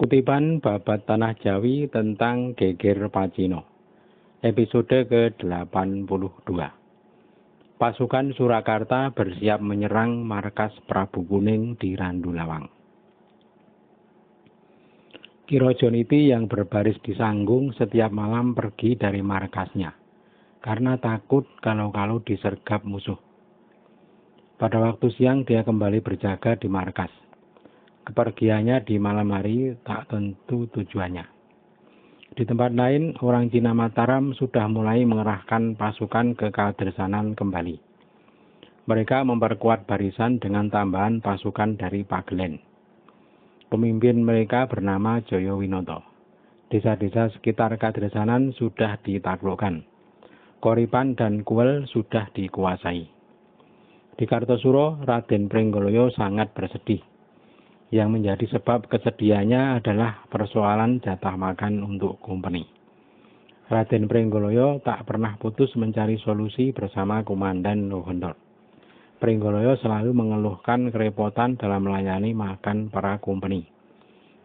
Kutipan babat Tanah Jawi tentang Geger Pacino, episode ke-82. Pasukan Surakarta bersiap menyerang markas Prabu Kuning di Randu Lawang. Ki Rajaniti yang berbaris di Sanggung setiap malam pergi dari markasnya, karena takut kalau-kalau disergap musuh. Pada waktu siang dia kembali berjaga di markas. Kepergiannya di malam hari tak tentu tujuannya. Di tempat lain, orang Cina Mataram sudah mulai mengerahkan pasukan ke Kadresanan kembali. Mereka memperkuat barisan dengan tambahan pasukan dari Pagelen. Pemimpin mereka bernama Joyowinoto. Desa-desa sekitar Kadresanan sudah ditaklukkan. Koripan dan Kuel sudah dikuasai. Di Kartosuro, Raden Pringgoloyo sangat bersedih. Yang menjadi sebab kesedihannya adalah persoalan jatah makan untuk kompeni. Raden Pringgoloyo tak pernah putus mencari solusi bersama Komandan Nohendor. Pringgoloyo selalu mengeluhkan kerepotan dalam melayani makan para kompeni.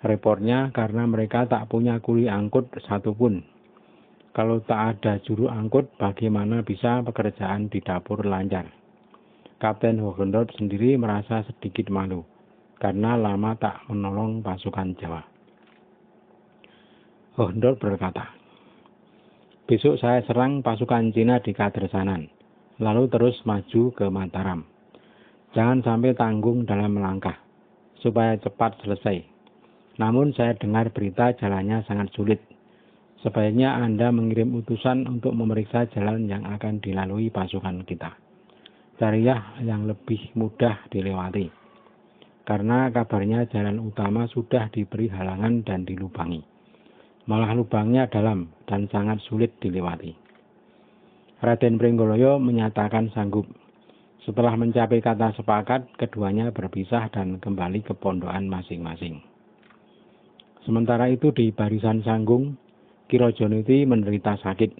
Repotnya karena mereka tak punya kuli angkut satupun. Kalau tak ada juru angkut, bagaimana bisa pekerjaan di dapur lancar? Kapten Nohendor sendiri merasa sedikit malu karena lama tak menolong pasukan Jawa. Nohendor berkata, "Besok saya serang pasukan Cina di Kadresanan, lalu terus maju ke Mataram. Jangan sampai tanggung dalam melangkah, supaya cepat selesai. Namun saya dengar berita jalannya sangat sulit. Sebaiknya Anda mengirim utusan untuk memeriksa jalan yang akan dilalui pasukan kita. Carilah yang lebih mudah dilewati. Karena kabarnya jalan utama sudah diberi halangan dan dilubangi. Malah lubangnya dalam dan sangat sulit dilewati." Raden Pringgoloyo menyatakan sanggup. Setelah mencapai kata sepakat, keduanya berpisah dan kembali ke pondokan masing-masing. Sementara itu di barisan Sanggung, Ki Rajaniti menderita sakit.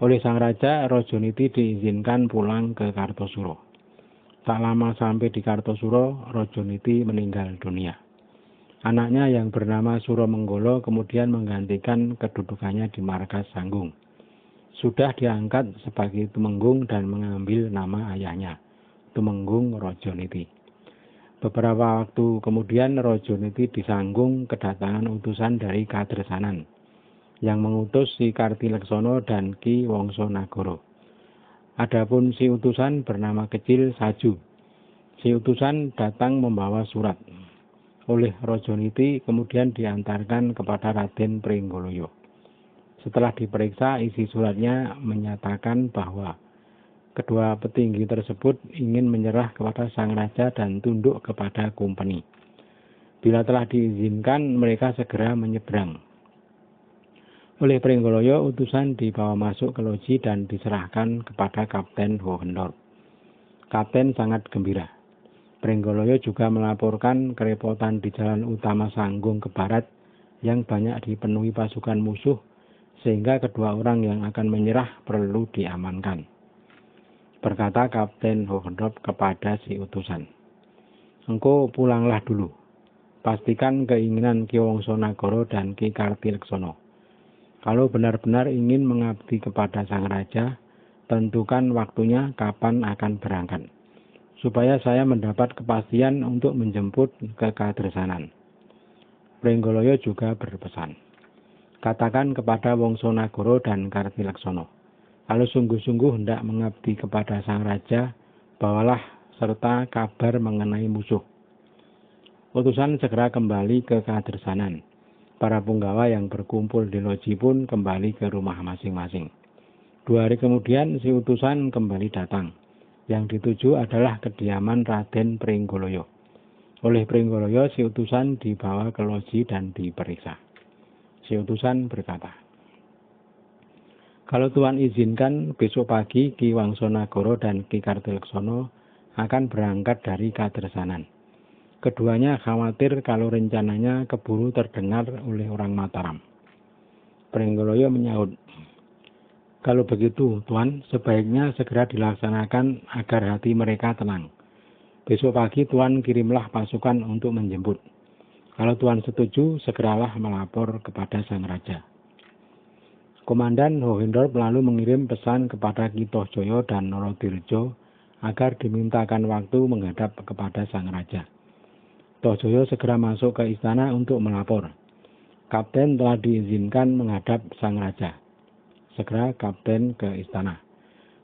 Oleh sang raja, Rajaniti diizinkan pulang ke Kartosuro. Tak lama sampai di Kartosuro, Rajaniti meninggal dunia. Anaknya yang bernama Suromenggolo kemudian menggantikan kedudukannya di markas Sanggung. Sudah diangkat sebagai Tumenggung dan mengambil nama ayahnya, Tumenggung Rajaniti. Beberapa waktu kemudian Rajaniti di Sanggung kedatangan utusan dari Kadresanan yang mengutus Si Kartileksono dan Ki Wongsonagoro. Adapun si utusan bernama kecil Saju. Si utusan datang membawa surat. Oleh Rajaniti kemudian diantarkan kepada Raden Pringgoloyo. Setelah diperiksa, isi suratnya menyatakan bahwa kedua petinggi tersebut ingin menyerah kepada sang raja dan tunduk kepada kompeni. Bila telah diizinkan, mereka segera menyeberang. Oleh Pringgoloyo, utusan dibawa masuk ke loji dan diserahkan kepada Kapten Nohendor. Kapten sangat gembira. Pringgoloyo juga melaporkan kerepotan di jalan utama Sanggung ke barat yang banyak dipenuhi pasukan musuh, sehingga kedua orang yang akan menyerah perlu diamankan. Berkata Kapten Nohendor kepada si utusan, "Engkau pulanglah dulu. Pastikan keinginan Ki Wongsonagoro dan Ki Kartileksono. Kalau benar-benar ingin mengabdi kepada sang raja, tentukan waktunya kapan akan berangkat, supaya saya mendapat kepastian untuk menjemput ke Kadresanan." Pringgoloyo juga berpesan, "Katakan kepada Wongsonagoro dan Kartileksono, kalau sungguh-sungguh hendak mengabdi kepada sang raja, bawalah serta kabar mengenai musuh." Utusan segera kembali ke Kadresanan. Para punggawa yang berkumpul di loji pun kembali ke rumah masing-masing. 2 hari kemudian si utusan kembali datang. Yang dituju adalah kediaman Raden Pringgoloyo. Oleh Pringgoloyo, si utusan dibawa ke loji dan diperiksa. Si utusan berkata, "Kalau Tuan izinkan, besok pagi Ki Wongsonagoro dan Ki Kartileksono akan berangkat dari Kadresanan. Keduanya khawatir kalau rencananya keburu terdengar oleh orang Mataram." Pringgoloyo menyahut, "Kalau begitu, Tuan, sebaiknya segera dilaksanakan agar hati mereka tenang. Besok pagi Tuan kirimlah pasukan untuk menjemput. Kalau Tuan setuju, segeralah melapor kepada sang raja. Komandan Hohendorp lalu mengirim pesan kepada Ki Tohjoyo dan Norodirjo agar dimintakan waktu menghadap kepada sang raja. Tohjoyo segera masuk ke istana untuk melapor. Kapten telah diizinkan menghadap sang raja. Segera kapten ke istana.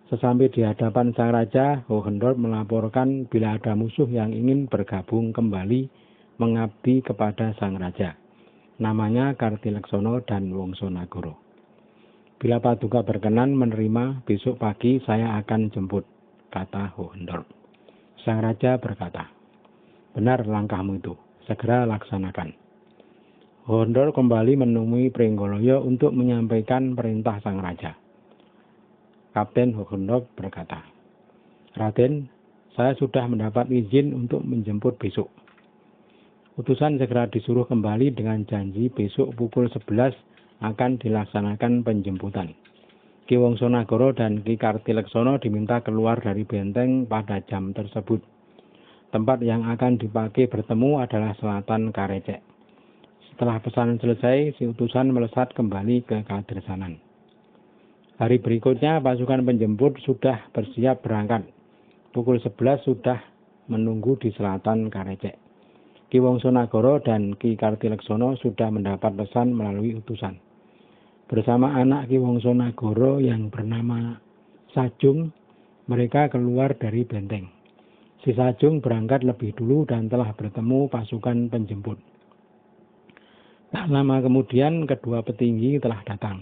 Sesampai di hadapan sang raja, Hohendorp melaporkan bila ada musuh yang ingin bergabung kembali mengabdi kepada sang raja. Namanya Kartileksono dan Wongsonagoro. Bila Paduka berkenan menerima, besok pagi saya akan jemput, kata Hohendorp. Sang raja berkata, benar langkahmu itu, segera laksanakan. Hohendorp kembali menemui Pringgoloyo untuk menyampaikan perintah sang raja. Kapten Hohendorp berkata, Raden, saya sudah mendapat izin untuk menjemput besok. Utusan segera disuruh kembali dengan janji besok pukul 11 akan dilaksanakan penjemputan. Ki Wongsonagoro dan Ki Kartileksono diminta keluar dari benteng pada jam tersebut. Tempat yang akan dipakai bertemu adalah selatan Karecek. Setelah pesanan selesai, si utusan melesat kembali ke Kadresanan. Hari berikutnya pasukan penjemput sudah bersiap berangkat. Pukul 11 sudah menunggu di selatan Karecek. Ki Wongsonagoro dan Ki Kartileksono sudah mendapat pesan melalui utusan. Bersama anak Ki Wongsonagoro yang bernama Sajung, mereka keluar dari benteng. Si Sajung berangkat lebih dulu dan telah bertemu pasukan penjemput. Tak lama kemudian kedua petinggi telah datang.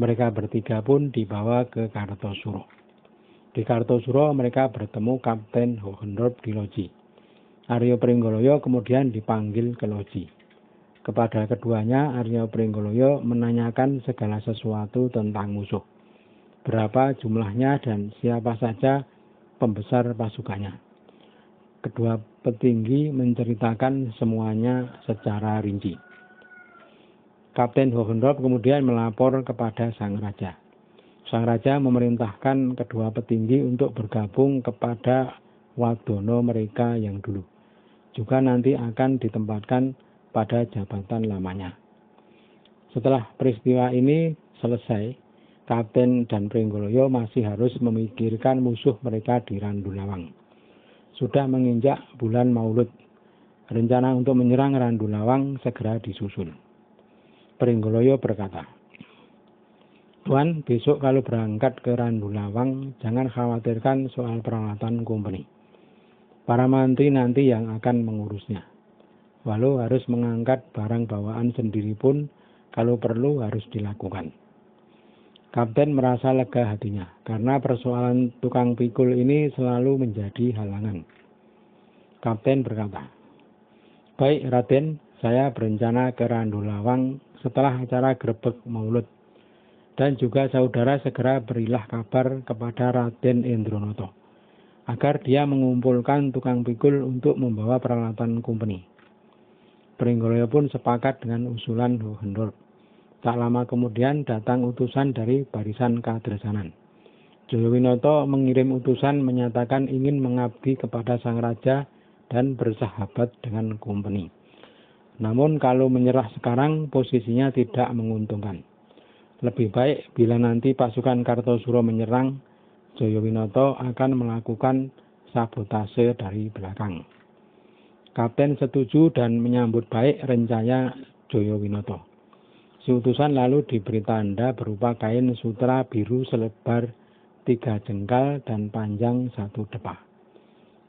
Mereka bertiga pun dibawa ke Kartosuro. Di Kartosuro mereka bertemu Kapten Hohendorp di loji. Aryo Pringgoloyo kemudian dipanggil ke loji. Kepada keduanya, Aryo Pringgoloyo menanyakan segala sesuatu tentang musuh. Berapa jumlahnya dan siapa saja pembesar pasukannya. Kedua petinggi menceritakan semuanya secara rinci. Kapten Hohendorp kemudian melapor kepada sang raja. Sang raja memerintahkan kedua petinggi untuk bergabung kepada wadono mereka yang dulu. Juga nanti akan ditempatkan pada jabatan lamanya. Setelah peristiwa ini selesai, Kapten dan Pringgoloyo masih harus memikirkan musuh mereka di Randulawang. Sudah menginjak bulan Maulud. Rencana untuk menyerang Randulawang segera disusun. Pringgoloyo berkata, Tuan, besok kalau berangkat ke Randulawang, jangan khawatirkan soal peralatan kompeni. Para mantri nanti yang akan mengurusnya. Walau harus mengangkat barang bawaan sendiri pun, kalau perlu harus dilakukan. Kapten merasa lega hatinya, karena persoalan tukang pikul ini selalu menjadi halangan. Kapten berkata, baik Raden, saya berencana ke Randulawang setelah acara grebek Maulud. Dan juga saudara segera berilah kabar kepada Raden Endronoto, agar dia mengumpulkan tukang pikul untuk membawa peralatan kompeni. Pringgoloyo pun sepakat dengan usulan Hohendorp. Tak lama kemudian datang utusan dari barisan Kadresanan. Jayawinoto mengirim utusan menyatakan ingin mengabdi kepada sang raja dan bersahabat dengan kompeni. Namun kalau menyerah sekarang posisinya tidak menguntungkan. Lebih baik bila nanti pasukan Kartosuro menyerang, Jayawinoto akan melakukan sabotase dari belakang. Kapten setuju dan menyambut baik rencana Jayawinoto. Si utusan lalu diberi tanda berupa kain sutra biru selebar 3 jengkal dan panjang 1 depah.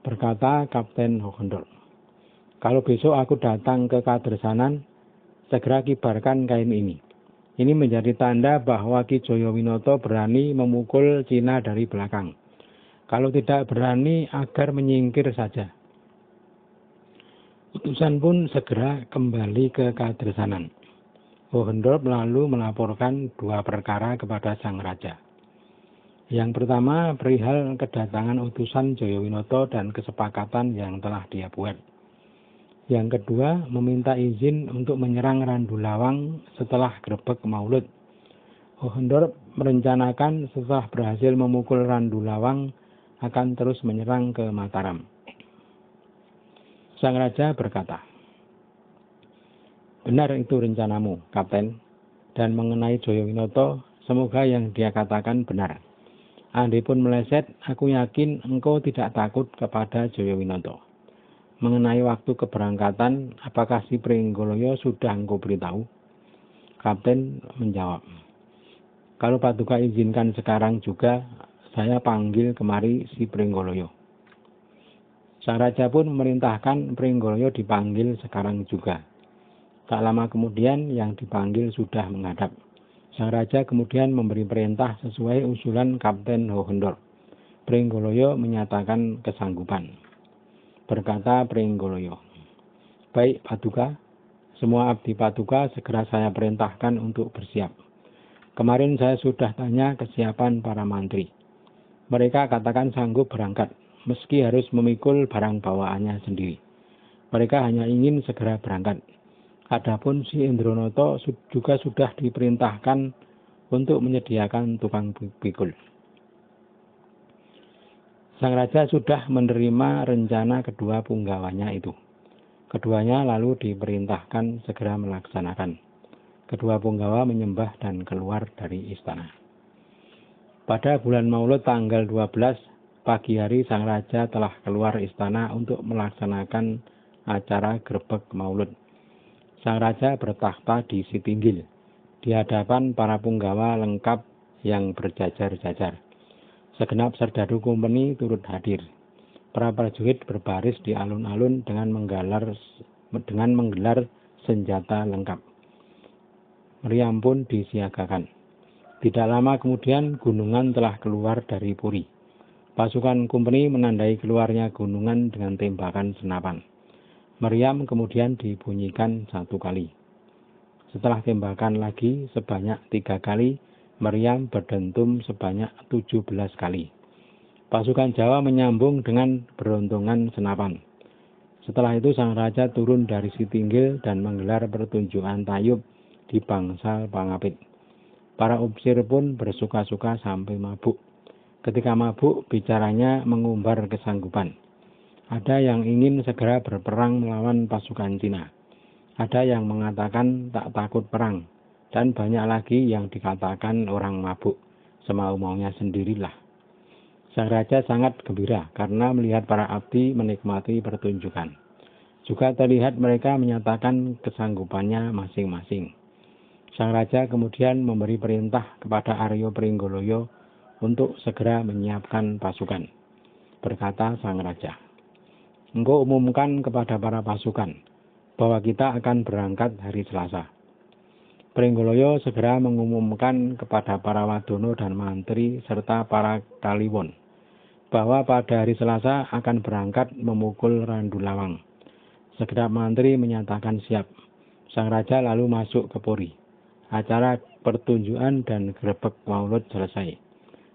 Berkata Kapten Hohendorp, kalau besok aku datang ke Kadresanan, segera kibarkan kain ini. Ini menjadi tanda bahwa Ki Jayawinoto berani memukul Cina dari belakang. Kalau tidak berani, agar menyingkir saja. Utusan pun segera kembali ke Kadresanan. Hohendorp lalu melaporkan 2 perkara kepada sang raja. Yang pertama, perihal kedatangan utusan Jayawinoto dan kesepakatan yang telah dia buat. Yang kedua, meminta izin untuk menyerang Randulawang setelah grebek Maulud. Hohendorp merencanakan setelah berhasil memukul Randulawang akan terus menyerang ke Mataram. Sang raja berkata, Benar itu rencanamu, Kapten. Dan mengenai Joyowinoto, semoga yang dia katakan benar. Andai pun meleset, aku yakin engkau tidak takut kepada Joyowinoto. Mengenai waktu keberangkatan, apakah si Pringgoloyo sudah engkau beritahu? Kapten menjawab, kalau Paduka izinkan sekarang juga, saya panggil kemari si Pringgoloyo. Sang raja pun memerintahkan Pringgoloyo dipanggil sekarang juga. Tak lama kemudian yang dipanggil sudah menghadap. Sang raja kemudian memberi perintah sesuai usulan Kapten Hohendohr. Pringgoloyo menyatakan kesanggupan. Berkata Pringgoloyo, baik Paduka, semua abdi Paduka segera saya perintahkan untuk bersiap. Kemarin saya sudah tanya kesiapan para mantri. Mereka katakan sanggup berangkat, meski harus memikul barang bawaannya sendiri. Mereka hanya ingin segera berangkat. Adapun si Indronoto juga sudah diperintahkan untuk menyediakan tukang pikul. Sang raja sudah menerima rencana kedua punggawanya itu. Keduanya lalu diperintahkan segera melaksanakan. Kedua punggawa menyembah dan keluar dari istana. Pada bulan Maulud tanggal 12 pagi hari sang raja telah keluar istana untuk melaksanakan acara grebek Maulud. Sang raja bertakhta di Sitinggil, di hadapan para punggawa lengkap yang berjajar-jajar. Segenap serdadu kompeni turut hadir. Para prajurit berbaris di alun-alun dengan menggelar senjata lengkap. Meriam pun disiagakan. Tidak lama kemudian gunungan telah keluar dari Puri. Pasukan kompeni menandai keluarnya gunungan dengan tembakan senapan. Meriam kemudian dibunyikan 1 kali. Setelah tembakan lagi sebanyak 3 kali, meriam berdentum sebanyak 17 kali. Pasukan Jawa menyambung dengan berontongan senapan. Setelah itu sang raja turun dari Sitinggil dan menggelar pertunjukan tayub di bangsal Pangapit. Para upsir pun bersuka-suka sampai mabuk. Ketika mabuk, bicaranya mengumbar kesanggupan. Ada yang ingin segera berperang melawan pasukan Cina. Ada yang mengatakan tak takut perang. Dan banyak lagi yang dikatakan orang mabuk. Semau-maunya sendirilah. Sang raja sangat gembira karena melihat para abdi menikmati pertunjukan. Juga terlihat mereka menyatakan kesanggupannya masing-masing. Sang raja kemudian memberi perintah kepada Aryo Pringgoloyo untuk segera menyiapkan pasukan. Berkata sang raja, engkau umumkan kepada para pasukan bahwa kita akan berangkat hari Selasa. Pringgoloyo segera mengumumkan kepada para wadono dan mantri serta para kaliwon bahwa pada hari Selasa akan berangkat memukul Randu Lawang. Segenap mantri menyatakan siap. Sang raja lalu masuk ke Puri. Acara pertunjukan dan grebek Maulud selesai.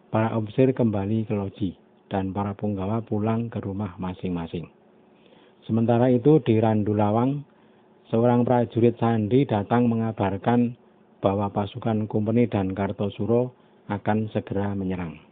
Para upsir kembali ke loji dan para punggawa pulang ke rumah masing-masing. Sementara itu di Randu Lawang, seorang prajurit sandi datang mengabarkan bahwa pasukan Kompeni dan Kartosuro akan segera menyerang.